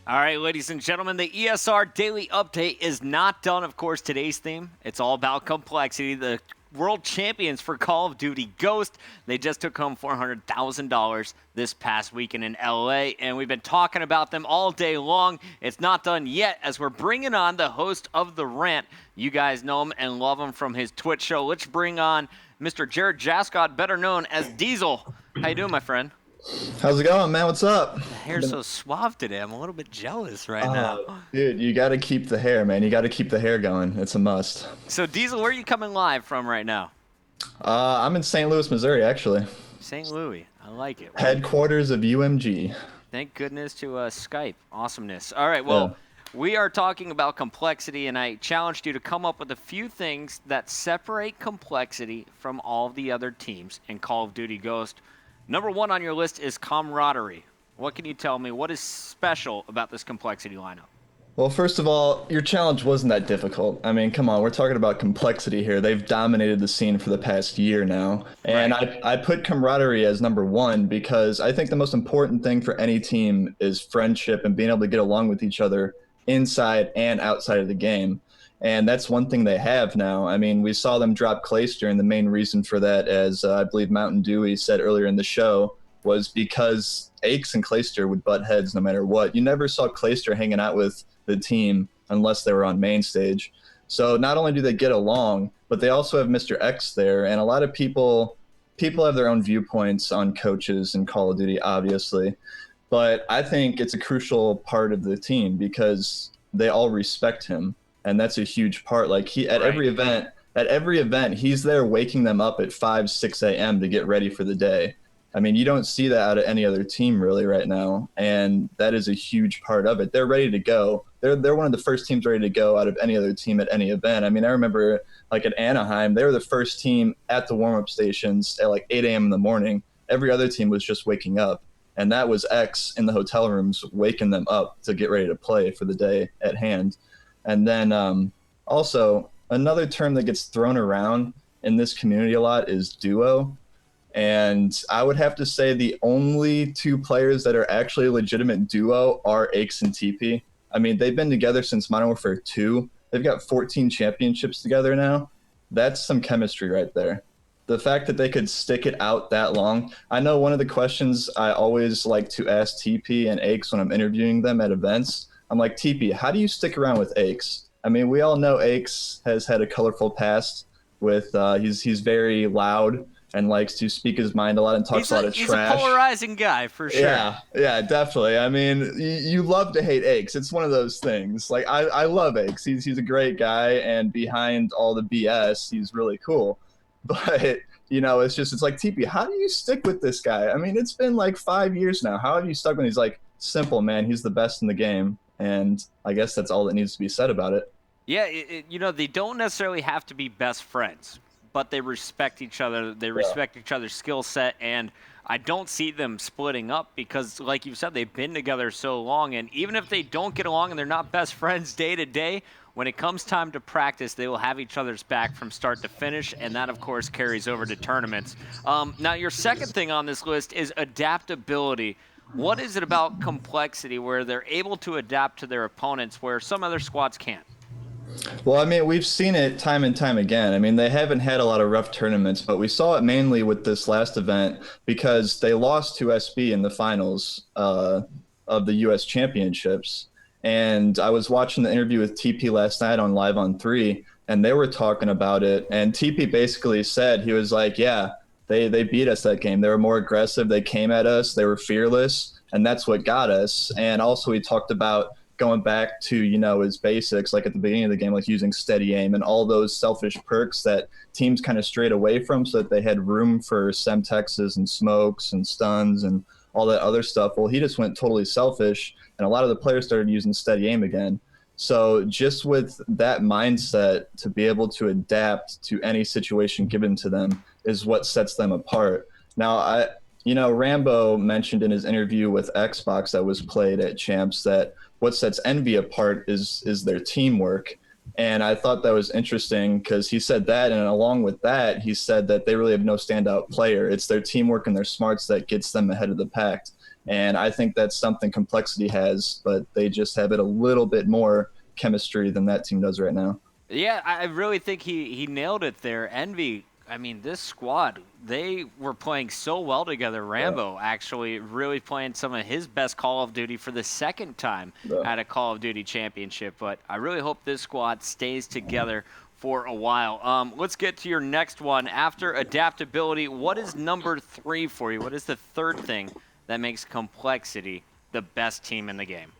All right, ladies and gentlemen, the ESR Daily Update is not done. Of course, today's theme, it's all about complexity. The world champions for Call of Duty Ghost, they just took home $400,000 this past weekend in LA, and we've been talking about them all day long. It's not done yet as we're bringing on the host of The Rant. You guys know him and love him from his Twitch show. Let's bring on Mr. Jared Jascott, better known as Deezal. How you doing, my friend? How's it going, man? What's up? The hair's so suave today. I'm a little bit jealous right now. Dude, you got to keep the hair, man. You got to keep the hair going. It's a must. So, Deezal, where are you coming live from right now? I'm in St. Louis, Missouri, actually. St. Louis. I like it. Headquarters of UMG. Thank goodness to Skype. Awesomeness. All right, well, we are talking about complexity, and I challenged you to come up with a few things that separate complexity from all the other teams in Call of Duty Ghost. Number one on your list is camaraderie. What can you tell me? What is special about this complexity lineup? Well, first of all, your challenge wasn't that difficult. I mean, come on, we're talking about complexity here. They've dominated the scene for the past year now. And right. I put camaraderie as number one because I think the most important thing for any team is friendship and being able to get along with each other inside and outside of the game. And that's one thing they have now. I mean, we saw them drop Clayster, and the main reason for that, as I believe Mountain Dewey said earlier in the show, was because Aches and Clayster would butt heads no matter what. You never saw Clayster hanging out with the team unless they were on main stage. So not only do they get along, but they also have Mr. X there. And a lot of people have their own viewpoints on coaches in Call of Duty, obviously. But I think it's a crucial part of the team because they all respect him. And that's a huge part. Like every event, he's there waking them up at 5, 6 a.m. to get ready for the day. I mean, you don't see that out of any other team really right now. And that is a huge part of it. They're ready to go. They're one of the first teams ready to go out of any other team at any event. I mean, I remember like at Anaheim, they were the first team at the warm-up stations at like 8 a.m. in the morning. Every other team was just waking up. And that was X in the hotel rooms waking them up to get ready to play for the day at hand. And then also another term that gets thrown around in this community a lot is duo. And I would have to say the only two players that are actually a legitimate duo are Aches and TeeP. I mean, they've been together since Modern Warfare 2. They've got 14 championships together now. That's some chemistry right there. The fact that they could stick it out that long. I know one of the questions I always like to ask TeeP and Aches when I'm interviewing them at events, I'm like, TeeP, how do you stick around with Aches? I mean, we all know Aches has had a colorful past with he's very loud and likes to speak his mind a lot and talks a lot of trash. He's a polarizing guy for sure. Yeah, definitely. I mean, you love to hate Aches. It's one of those things. Like I love Aches. He's a great guy, and behind all the BS, he's really cool. But you know, it's like TeeP, how do you stick with this guy? I mean, it's been like 5 years now. How have you stuck when he's like, simple, man, he's the best in the game? And I guess that's all that needs to be said about it. Yeah, you know, they don't necessarily have to be best friends, but they respect each other. They respect each other's skill set, and I don't see them splitting up because, like you said, they've been together so long, and even if they don't get along and they're not best friends day to day, when it comes time to practice, they will have each other's back from start to finish, and that, of course, carries over to tournaments. Now, your second thing on this list is adaptability. What is it about complexity where they're able to adapt to their opponents where some other squads can't? Well, I mean, we've seen it time and time again. I mean, they haven't had a lot of rough tournaments, but we saw it mainly with this last event because they lost to SB in the finals of the U.S. Championships. And I was watching the interview with TeeP last night on Live on 3, and they were talking about it. And TeeP basically said, he was like, yeah, they beat us that game. They were more aggressive. They came at us. They were fearless, and that's what got us. And also he talked about going back to, you know, his basics, like at the beginning of the game, like using steady aim and all those selfish perks that teams kind of strayed away from so that they had room for Semtexes and smokes and stuns and all that other stuff. Well, he just went totally selfish, and a lot of the players started using steady aim again. So just with that mindset to be able to adapt to any situation given to them is what sets them apart. Now, Rambo mentioned in his interview with Xbox that was played at Champs that what sets Envy apart is their teamwork. And I thought that was interesting because he said that, and along with that, he said that they really have no standout player. It's their teamwork and their smarts that gets them ahead of the pack. And I think that's something Complexity has, but they just have it a little bit more chemistry than that team does right now. Yeah, I really think he nailed it there. Envy, I mean, this squad, they were playing so well together. Yeah. Rambo actually really playing some of his best Call of Duty for the second time Yeah. at a Call of Duty championship. But I really hope this squad stays together for a while. Let's get to your next one. After Adaptability, what is number 3 for you? What is the third thing that makes Complexity the best team in the game?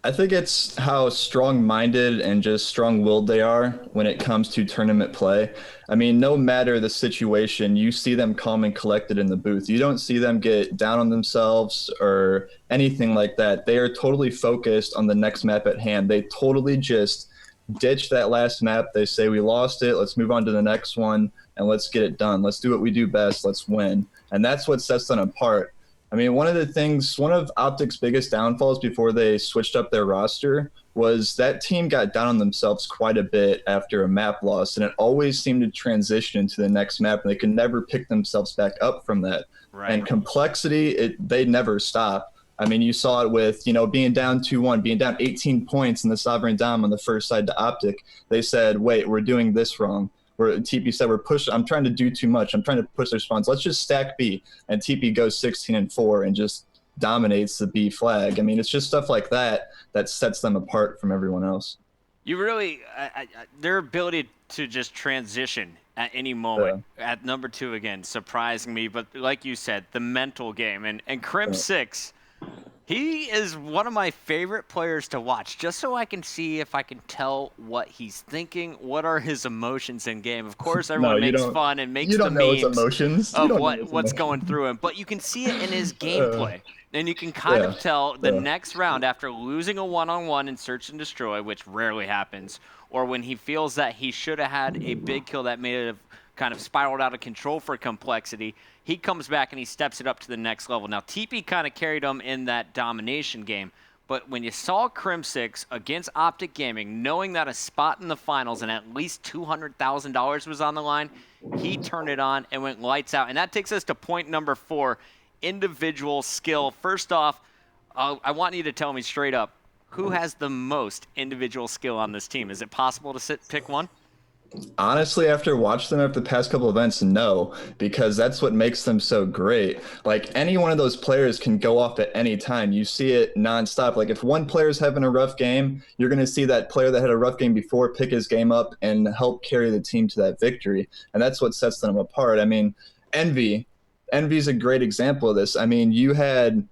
I think it's how strong-minded and just strong-willed they are when it comes to tournament play. I mean, no matter the situation, you see them calm and collected in the booth. You don't see them get down on themselves or anything like that. They are totally focused on the next map at hand. They totally just ditch that last map. They say, we lost it. Let's move on to the next one and let's get it done. Let's do what we do best. Let's win. And that's what sets them apart. I mean, one of Optic's biggest downfalls before they switched up their roster was that team got down on themselves quite a bit after a map loss, and it always seemed to transition into the next map, and they could never pick themselves back up from that. Right. And Complexity, they never stop. I mean, you saw it with, being down 2-1, being down 18 points in the Sovereign Dom on the first side to Optic. They said, wait, we're doing this wrong. Where TeeP said, I'm trying to do too much. I'm trying to push their spawns. Let's just stack B. And TeeP goes 16-4 and just dominates the B flag. I mean, it's just stuff like that that sets them apart from everyone else. You really, their ability to just transition at any moment. At number 2 again, surprising me. But like you said, the mental game. And Crim6, he is one of my favorite players to watch, just so I can see if I can tell what he's thinking, what are his emotions in game. Of course, everyone makes fun and makes the memes of what's going through him, but you can see it in his gameplay. And you can kind of tell the next round after losing a one-on-one in Search and Destroy, which rarely happens, or when he feels that he should have had a big kill that made it kind of spiraled out of control for Complexity, he comes back and he steps it up to the next level. Now, TeeP kind of carried him in that domination game, but when you saw Crim6 against Optic Gaming, knowing that a spot in the finals and at least $200,000 was on the line, he turned it on and went lights out. And that takes us to point number 4, individual skill. First off, I want you to tell me straight up, who has the most individual skill on this team? Is it possible to pick one? Honestly, after watching them after the past couple events, no, because that's what makes them so great. Like, any one of those players can go off at any time. You see it nonstop. Like, if one player's having a rough game, you're going to see that player that had a rough game before pick his game up and help carry the team to that victory. And that's what sets them apart. I mean, Envy's a great example of this. I mean, you had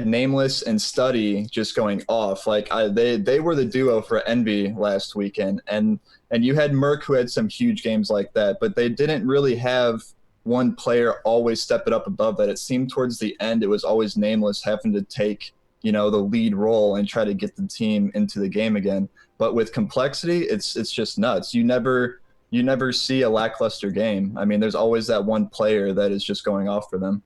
Nameless and Study just going off. Like, they were the duo for Envy last weekend, and you had Merc, who had some huge games like that, but they didn't really have one player always step it up above that. It seemed towards the end it was always Nameless having to take the lead role and try to get the team into the game again. But with Complexity, it's just nuts. You never see a lackluster game. I mean, there's always that one player that is just going off for them.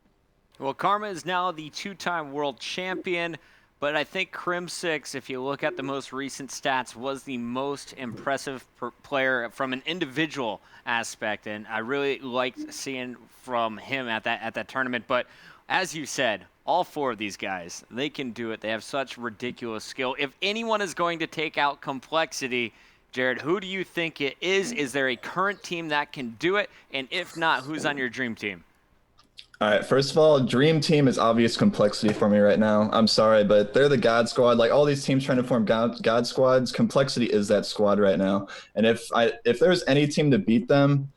Well, Karma is now the 2-time world champion, but I think Crim6, if you look at the most recent stats, was the most impressive player from an individual aspect, and I really liked seeing from him at that tournament. But as you said, all 4 of these guys, they can do it. They have such ridiculous skill. If anyone is going to take out Complexity, Jared, who do you think it is? Is there a current team that can do it? And if not, who's on your dream team? All right, first of all, dream team is obvious Complexity for me right now. I'm sorry, but they're the God Squad. Like, all these teams trying to form God Squads, Complexity is that squad right now. And if there's any team to beat them,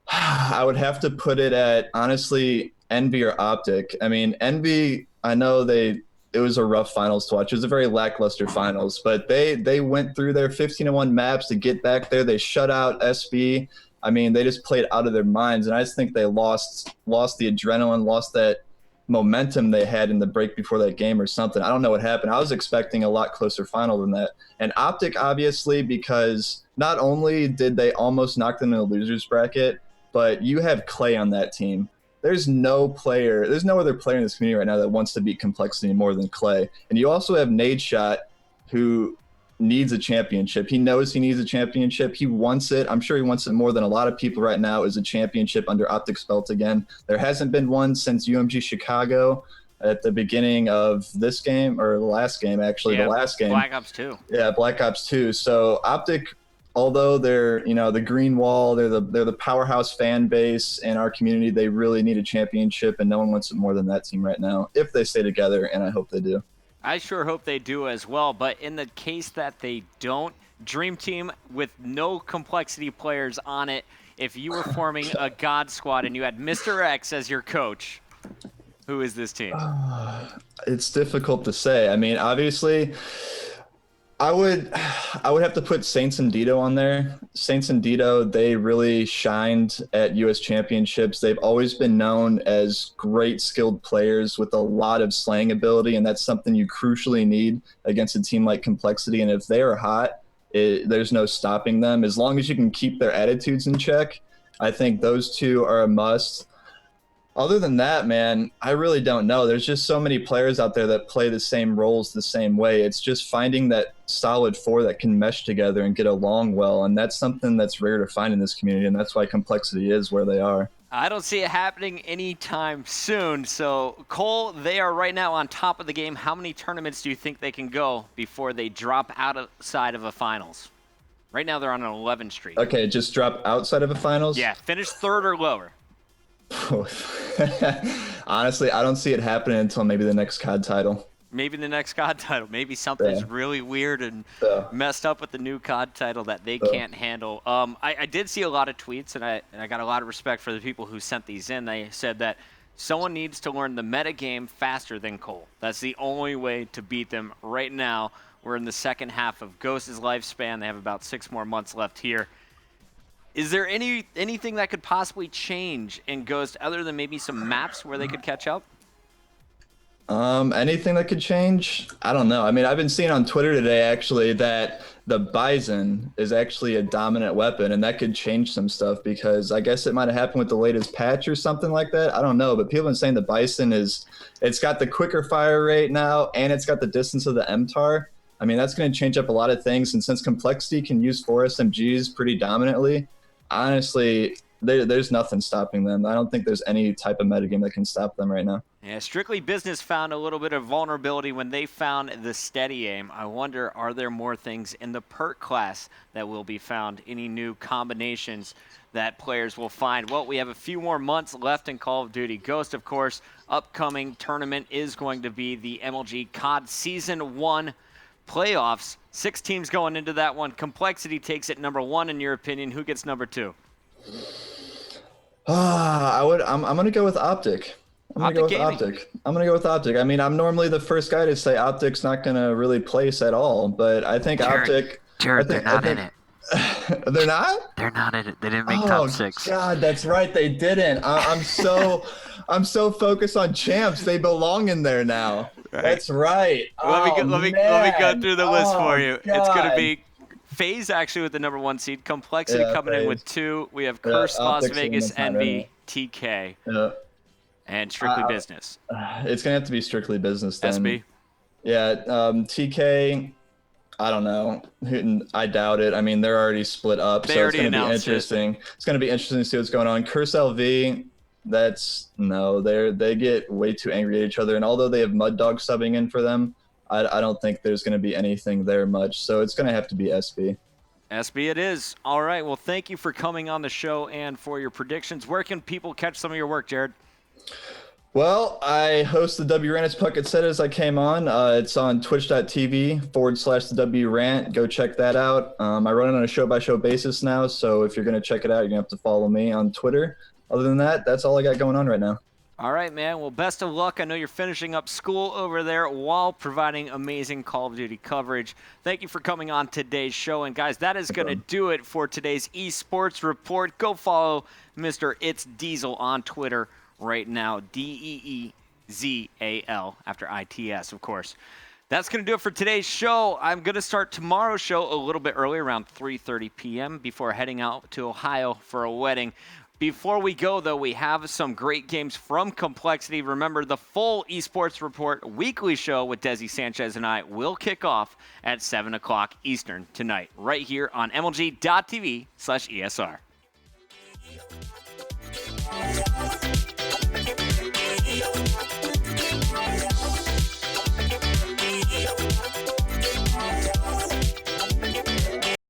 I would have to put it at, honestly, Envy or Optic. I mean, Envy, I know it was a rough finals to watch. It was a very lackluster finals, but they went through their 15-1 maps to get back there. They shut out SB. I mean, they just played out of their minds, and I just think they lost the adrenaline, lost that momentum they had in the break before that game or something. I don't know what happened. I was expecting a lot closer final than that. And Optic, obviously, because not only did they almost knock them in the losers bracket, but you have Clay on that team. There's no other player in this community right now that wants to beat Complexity more than Clay. And you also have Nadeshot, who needs a championship. He knows he needs a championship. He wants it. I'm sure he wants it more than a lot of people right now, is a championship under Optic's belt again. There hasn't been one since UMG Chicago. at the beginning of this game, or the last game, actually, Yeah, the last game. Black Ops 2. Yeah, Black Ops 2. So Optic, although they're, the green wall, they're the powerhouse fan base in our community, they really need a championship, and no one wants it more than that team right now, if they stay together, and I hope they do. I sure hope they do as well, but in the case that they don't, Dream Team with no complexity players on it, if you were forming a God Squad and you had Mr. X as your coach, who is this team? It's difficult to say. I mean, obviously, I would have to put Saints and Dito on there. Saints and Dito, they really shined at U.S. championships. They've always been known as great skilled players with a lot of slaying ability, and that's something you crucially need against a team like Complexity. And if they are hot, there's no stopping them. As long as you can keep their attitudes in check, I think those two are a must. Other than that, man, I really don't know. There's just so many players out there that play the same roles the same way. It's just finding that solid four that can mesh together and get along well, and that's something that's rare to find in this community, and that's why Complexity is where they are. I don't see it happening anytime soon. So, Cole, they are right now on top of the game. How many tournaments do you think they can go before they drop outside of a finals? Right now they're on an 11 streak. Okay, just drop outside of a finals? Yeah, finish third or lower. Honestly, I don't see it happening until maybe the next COD title. Maybe the next COD title. Maybe something's really weird and messed up with the new COD title that they can't handle. I did see a lot of tweets, and I got a lot of respect for the people who sent these in. They said that someone needs to learn the meta game faster than Cole. That's the only way to beat them right now. We're in the second half of Ghost's lifespan. They have about 6 more months left here. Is there anything that could possibly change in Ghost other than maybe some maps where they could catch up? Anything that could change? I don't know. I mean, I've been seeing on Twitter today, actually, that the Bison is actually a dominant weapon, and that could change some stuff because I guess it might have happened with the latest patch or something like that. I don't know, but people have been saying the Bison it's got the quicker fire rate now, and it's got the distance of the MTAR. I mean, that's going to change up a lot of things, and since Complexity can use 4 SMGs pretty dominantly, honestly, there's nothing stopping them. I don't think there's any type of metagame that can stop them right now. Yeah, Strictly Business found a little bit of vulnerability when they found the steady aim. I wonder, are there more things in the perk class that will be found? Any new combinations that players will find? Well, we have a few more months left in Call of Duty Ghost, of course. Upcoming tournament is going to be the MLG COD Season 1 playoffs. 6 teams going into that one. Complexity takes it number 1 in your opinion. Who gets number 2? I'm gonna go with Optic. I'm gonna go with Optic. I mean, I'm normally the first guy to say Optic's not gonna really place at all, but I think Optic. Jared, they're not in it. They're not? They're not in it. They didn't make top 6. God, that's right. They didn't. I'm so focused on champs. They belong in there now. Right. That's right. Let me go through the list for you. God. It's gonna be FaZe actually with the number 1 seed. Complexity coming in with 2. We have Curse, Las Vegas, Envy, TK, and Strictly Business. It's gonna have to be Strictly Business then. SB. Yeah, TK. I don't know. I doubt it. I mean, they're already split up, so it's going to be interesting. It's going to be interesting to see what's going on. Curse LV, they get way too angry at each other, and although they have Mud Dog subbing in for them, I don't think there's going to be anything there much. So it's going to have to be SB. SB it is. All right. Well, thank you for coming on the show and for your predictions. Where can people catch some of your work, Jared? Well, I host the W Rant as Puckett said as I came on. It's on twitch.tv/the W Rant. Go check that out. I run it on a show-by-show basis now, so if you're going to check it out, you're going to have to follow me on Twitter. Other than that, that's all I got going on right now. All right, man. Well, best of luck. I know you're finishing up school over there while providing amazing Call of Duty coverage. Thank you for coming on today's show. And, guys, that is going to do it for today's eSports Report. Go follow Mr. It's Deezal on Twitter right now, Deezal, after ITS, of course. That's going to do it for today's show. I'm going to start tomorrow's show a little bit early, around 3:30 p.m., before heading out to Ohio for a wedding. Before we go, though, we have some great games from Complexity. Remember, the full Esports Report weekly show with Desi Sanchez and I will kick off at 7 o'clock Eastern tonight, right here on MLG.tv/ESR.